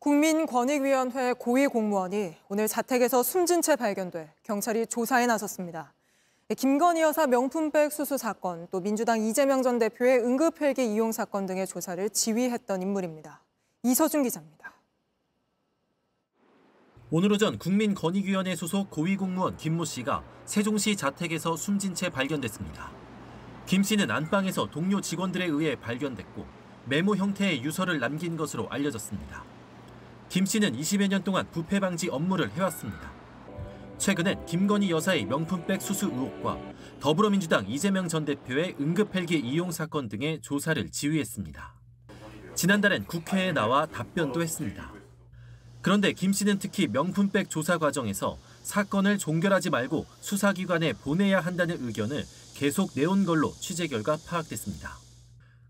국민권익위원회 고위공무원이 오늘 자택에서 숨진 채 발견돼 경찰이 조사에 나섰습니다. 김건희 여사 명품백 수수 사건, 또 민주당 이재명 전 대표의 응급헬기 이용 사건 등의 조사를 지휘했던 인물입니다. 이서준 기자입니다. 오늘 오전 국민권익위원회 소속 고위공무원 김모 씨가 세종시 자택에서 숨진 채 발견됐습니다. 김 씨는 안방에서 동료 직원들에 의해 발견됐고 메모 형태의 유서를 남긴 것으로 알려졌습니다. 김 씨는 20여 년 동안 부패 방지 업무를 해왔습니다. 최근엔 김건희 여사의 명품백 수수 의혹과 더불어민주당 이재명 전 대표의 응급헬기 이용 사건 등의 조사를 지휘했습니다. 지난달엔 국회에 나와 답변도 했습니다. 그런데 김 씨는 특히 명품백 조사 과정에서 사건을 종결하지 말고 수사기관에 보내야 한다는 의견을 계속 내온 걸로 취재 결과 파악됐습니다.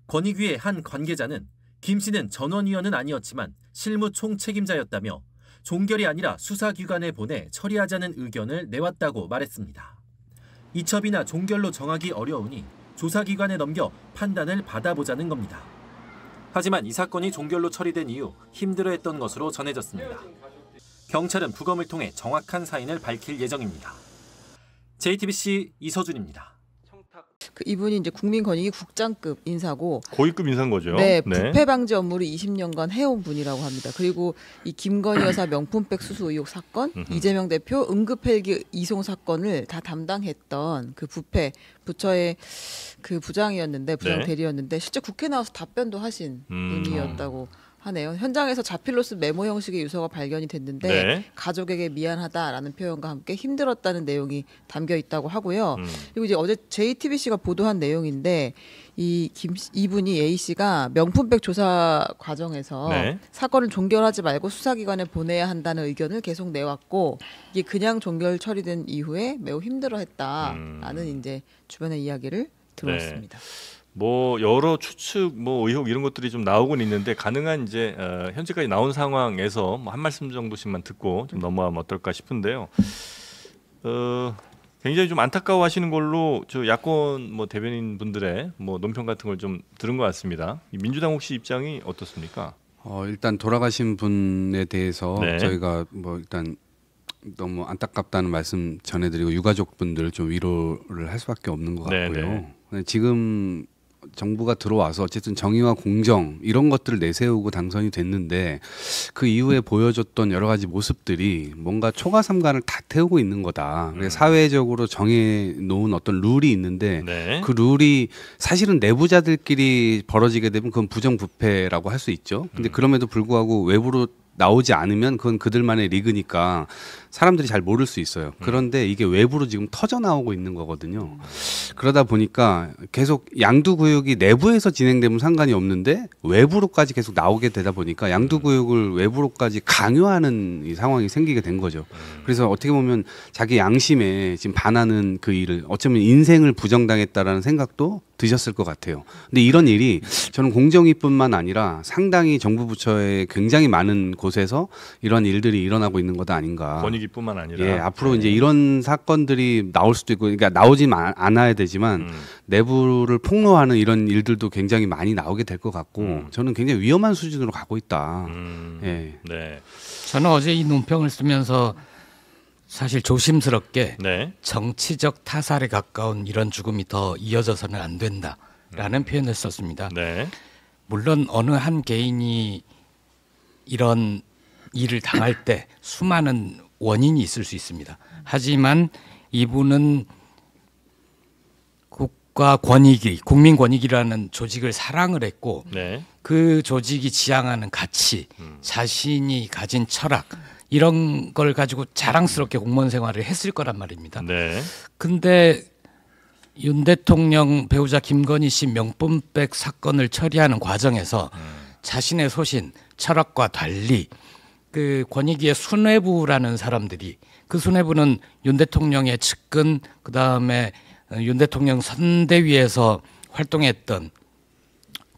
권익위의 한 관계자는 김 씨는 전원위원은 아니었지만 실무 총책임자였다며 종결이 아니라 수사기관에 보내 처리하자는 의견을 내왔다고 말했습니다. 이첩이나 종결로 정하기 어려우니 조사기관에 넘겨 판단을 받아보자는 겁니다. 하지만 이 사건이 종결로 처리된 이후 힘들어했던 것으로 전해졌습니다. 경찰은 부검을 통해 정확한 사인을 밝힐 예정입니다. JTBC 이서준입니다. 이분이 이제 국민권익위 국장급 인사고 고위급 인사인 거죠. 네, 부패 방지 업무를 20년간 해온 분이라고 합니다. 그리고 이 김건희 여사 명품백 수수 의혹 사건, 이재명 대표 응급헬기 이송 사건을 다 담당했던 그 부패 부처의 그 부장이었는데 부장 대리였는데 실제 국회 나와서 답변도 하신 분이었다고 하네요. 현장에서 자필로 쓴 메모 형식의 유서가 발견이 됐는데 가족에게 미안하다라는 표현과 함께 힘들었다는 내용이 담겨 있다고 하고요. 그리고 이제 어제 JTBC가 보도한 내용인데 이분이 A 씨가 명품백 조사 과정에서 사건을 종결하지 말고 수사기관에 보내야 한다는 의견을 계속 내왔고 이게 그냥 종결 처리된 이후에 매우 힘들어했다라는 이제 주변의 이야기를 들었습니다. 뭐 여러 추측, 뭐 의혹 이런 것들이 좀 나오곤 있는데 가능한 이제 현재까지 나온 상황에서 뭐 한 말씀 정도씩만 듣고 좀 넘어가면 어떨까 싶은데요. 굉장히 좀 안타까워하시는 걸로 저 야권 뭐 대변인 분들의 뭐 논평 같은 걸 좀 들은 것 같습니다. 민주당 혹시 입장이 어떻습니까? 일단 돌아가신 분에 대해서 저희가 뭐 일단 너무 안타깝다는 말씀 전해드리고 유가족분들 좀 위로를 할 수밖에 없는 것 같고요. 지금 정부가 들어와서 어쨌든 정의와 공정 이런 것들을 내세우고 당선이 됐는데 그 이후에 보여줬던 여러 가지 모습들이 뭔가 초가삼간을 다 태우고 있는 거다. 사회적으로 정해놓은 어떤 룰이 있는데 그 룰이 사실은 내부자들끼리 벌어지게 되면 그건 부정부패라고 할 수 있죠. 근데 그럼에도 불구하고 외부로 나오지 않으면 그건 그들만의 리그니까 사람들이 잘 모를 수 있어요. 그런데 이게 외부로 지금 터져 나오고 있는 거거든요. 그러다 보니까 계속 양두구역이 내부에서 진행되면 상관이 없는데 외부로까지 계속 나오게 되다 보니까 양두구역을 외부로까지 강요하는 이 상황이 생기게 된 거죠. 그래서 어떻게 보면 자기 양심에 지금 반하는 그 일을 어쩌면 인생을 부정당했다라는 생각도 드셨을 것 같아요. 근데 이런 일이 저는 공정위뿐만 아니라 상당히 정부 부처에 굉장히 많은 곳에서 이런 일들이 일어나고 있는 것 아닌가. 권익위뿐만 아니라 앞으로 이제 이런 사건들이 나올 수도 있고, 그러니까 나오지 않아야 되지만 내부를 폭로하는 이런 일들도 굉장히 많이 나오게 될 것 같고 저는 굉장히 위험한 수준으로 가고 있다. 저는 어제 이 논평을 쓰면서 사실 조심스럽게 정치적 타살에 가까운 이런 죽음이 더 이어져서는 안 된다라는 표현을 썼습니다. 물론 어느 한 개인이 이런 일을 당할 때 수많은 원인이 있을 수 있습니다. 하지만 이분은 국가권익위, 국민권익위라는 조직을 사랑을 했고 그 조직이 지향하는 가치, 자신이 가진 철학 이런 걸 가지고 자랑스럽게 공무원 생활을 했을 거란 말입니다. 근데 윤 대통령 배우자 김건희 씨 명품백 사건을 처리하는 과정에서 자신의 소신, 철학과 달리 그 권익위의 수뇌부라는 사람들이 그 수뇌부는 윤 대통령의 측근 그다음에 윤 대통령 선대위에서 활동했던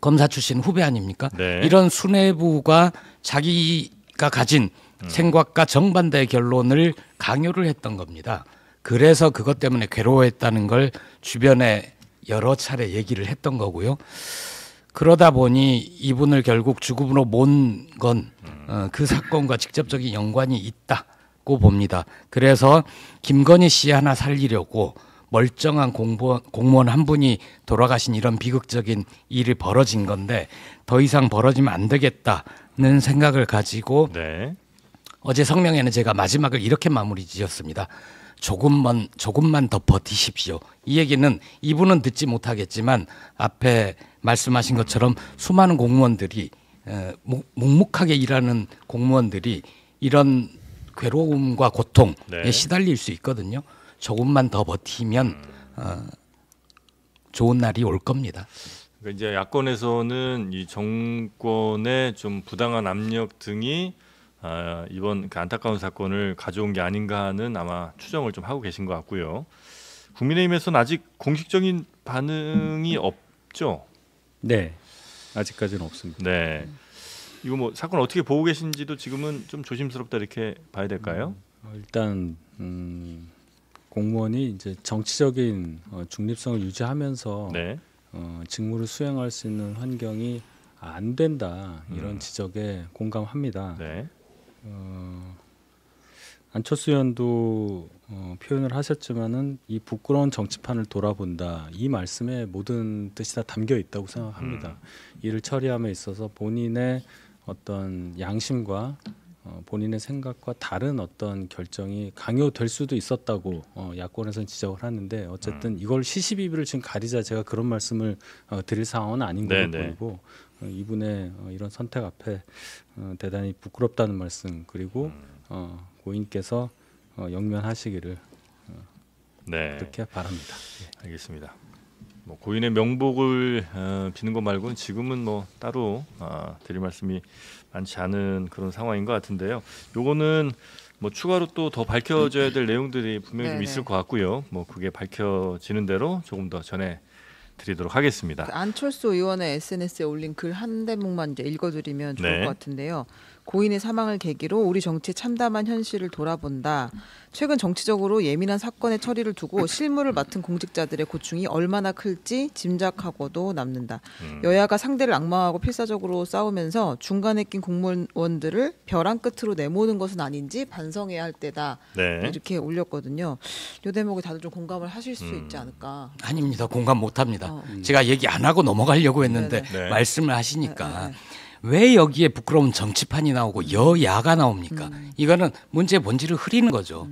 검사 출신 후배 아닙니까? 이런 수뇌부가 자기가 가진 생각과 정반대의 결론을 강요를 했던 겁니다. 그래서 그것 때문에 괴로워했다는 걸 주변에 여러 차례 얘기를 했던 거고요. 그러다 보니 이분을 결국 죽음으로 모은 건 그 사건과 직접적인 연관이 있다고 봅니다. 그래서 김건희 씨 하나 살리려고 멀쩡한 공무원 한 분이 돌아가신 이런 비극적인 일이 벌어진 건데 더 이상 벌어지면 안 되겠다는 생각을 가지고 네. 어제 성명에는 제가 마지막을 이렇게 마무리 지었습니다. 조금만 더 버티십시오. 이 얘기는 이분은 듣지 못하겠지만 앞에 말씀하신 것처럼 수많은 공무원들이 묵묵하게 일하는 공무원들이 이런 괴로움과 고통에 네. 시달릴 수 있거든요. 조금만 더 버티면 좋은 날이 올 겁니다. 그러니까 이제 야권에서는 이 정권의 좀 부당한 압력 등이 이번 그 안타까운 사건을 가져온 게 아닌가 하는 아마 추정을 좀 하고 계신 것 같고요. 국민의힘에서는 아직 공식적인 반응이 없죠. 네, 아직까지는 없습니다. 네, 이거 뭐 사건 어떻게 보고 계신지도 지금은 좀 조심스럽다 이렇게 봐야 될까요? 일단 공무원이 이제 정치적인 중립성을 유지하면서 네, 직무를 수행할 수 있는 환경이 안 된다 이런 지적에 공감합니다. 네, 안철수 의원도 표현을 하셨지만은 이 부끄러운 정치판을 돌아본다 이 말씀에 모든 뜻이 다 담겨 있다고 생각합니다. 이를 처리함에 있어서 본인의 어떤 양심과 본인의 생각과 다른 어떤 결정이 강요될 수도 있었다고 야권에서는 지적을 하는데 어쨌든 이걸 시시비비를 지금 가리자 제가 그런 말씀을 드릴 상황은 아닌 걸로 보이고 이분의 이런 선택 앞에 대단히 부끄럽다는 말씀 그리고 고인께서 영면하시기를 네. 그렇게 바랍니다. 알겠습니다. 뭐 고인의 명복을 비는 것 말고는 지금은 뭐 따로 드릴 말씀이 많지 않은 그런 상황인 것 같은데요. 요거는 뭐 추가로 또 더 밝혀져야 될 내용들이 분명히 좀 있을 것 같고요. 뭐 그게 밝혀지는 대로 조금 더 전해 드리도록 하겠습니다. 그 안철수 의원의 SNS에 올린 글 한 대목만 이제 읽어드리면 좋을 네. 것 같은데요. 고인의 사망을 계기로 우리 정치의 참담한 현실을 돌아본다. 최근 정치적으로 예민한 사건의 처리를 두고 실무를 맡은 공직자들의 고충이 얼마나 클지 짐작하고도 남는다. 여야가 상대를 악마하고 필사적으로 싸우면서 중간에 낀 공무원들을 벼랑 끝으로 내모는 것은 아닌지 반성해야 할 때다. 네. 이렇게 올렸거든요. 이 대목에 다들 좀 공감을 하실 수 있지 않을까. 아닙니다. 공감 못합니다. 제가 얘기 안 하고 넘어가려고 했는데 네네. 말씀을 하시니까 왜 여기에 부끄러운 정치판이 나오고 여야가 나옵니까? 이거는 문제의 본질을 흐리는 거죠.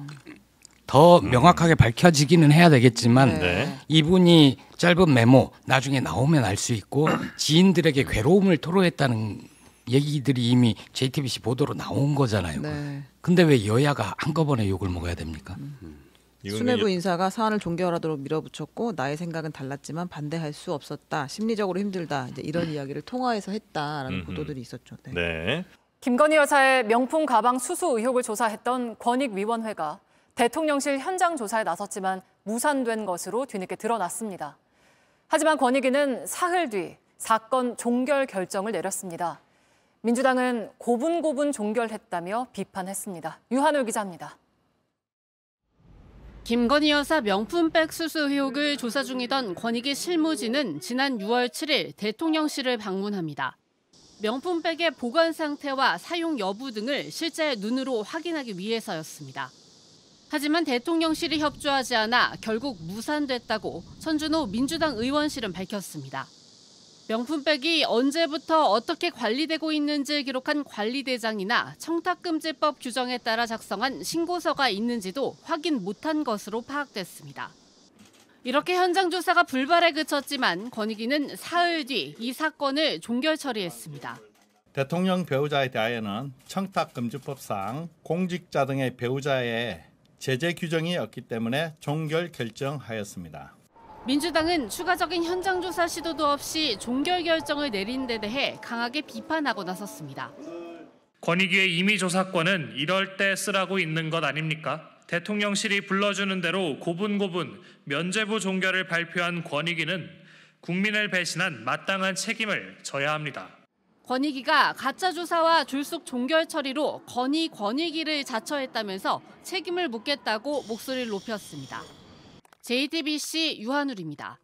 더 명확하게 밝혀지기는 해야 되겠지만 네. 이분이 짧은 메모 나중에 나오면 알 수 있고 지인들에게 괴로움을 토로했다는 얘기들이 이미 JTBC 보도로 나온 거잖아요. 네. 근데 왜 여야가 한꺼번에 욕을 먹어야 됩니까? 수뇌부 인사가 사안을 종결하도록 밀어붙였고 나의 생각은 달랐지만 반대할 수 없었다. 심리적으로 힘들다. 이제 이런 이야기를 통화해서 했다라는 보도들이 있었죠. 네. 네. 김건희 여사의 명품 가방 수수 의혹을 조사했던 권익위원회가 대통령실 현장 조사에 나섰지만 무산된 것으로 뒤늦게 드러났습니다. 하지만 권익위는 사흘 뒤 사건 종결 결정을 내렸습니다. 민주당은 고분고분 종결했다며 비판했습니다. 유한울 기자입니다. 김건희 여사 명품백 수수 의혹을 조사 중이던 권익위 실무진은 지난 6월 7일 대통령실을 방문합니다. 명품백의 보관 상태와 사용 여부 등을 실제 눈으로 확인하기 위해서였습니다. 하지만 대통령실이 협조하지 않아 결국 무산됐다고 천준호 민주당 의원실은 밝혔습니다. 명품백이 언제부터 어떻게 관리되고 있는지 기록한 관리대장이나 청탁금지법 규정에 따라 작성한 신고서가 있는지도 확인 못한 것으로 파악됐습니다. 이렇게 현장 조사가 불발에 그쳤지만 권익위는 사흘 뒤 이 사건을 종결 처리했습니다. 대통령 배우자에 대하여는 청탁금지법상 공직자 등의 배우자의 제재 규정이 없기 때문에 종결 결정하였습니다. 민주당은 추가적인 현장 조사 시도도 없이 종결 결정을 내린 데 대해 강하게 비판하고 나섰습니다. 권익위의 임의 조사권은 이럴 때 쓰라고 있는 것 아닙니까? 대통령실이 불러주는 대로 고분고분 면죄부 종결을 발표한 권익위는 국민을 배신한 마땅한 책임을 져야 합니다. 권익위가 가짜 조사와 졸속 종결 처리로 권익위를 자처했다면서 책임을 묻겠다고 목소리를 높였습니다. JTBC 유한울입니다.